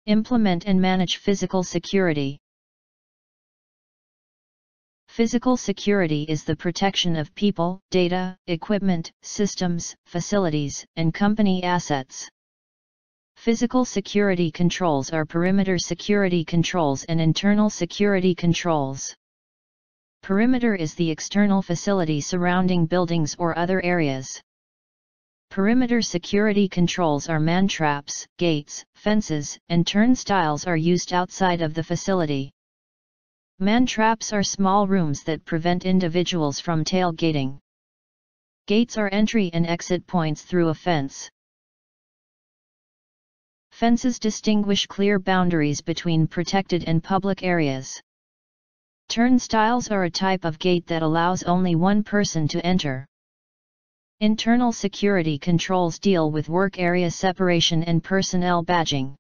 Implement and manage physical security. Physical security is the protection of people, data, equipment, systems, facilities, and company assets. Physical security controls are perimeter security controls and internal security controls. Perimeter is the external facility surrounding buildings or other areas. Perimeter security controls are mantraps, gates, fences, and turnstiles are used outside of the facility. Mantraps are small rooms that prevent individuals from tailgating. Gates are entry and exit points through a fence. Fences distinguish clear boundaries between protected and public areas. Turnstiles are a type of gate that allows only one person to enter. Internal security controls deal with work area separation and personnel badging.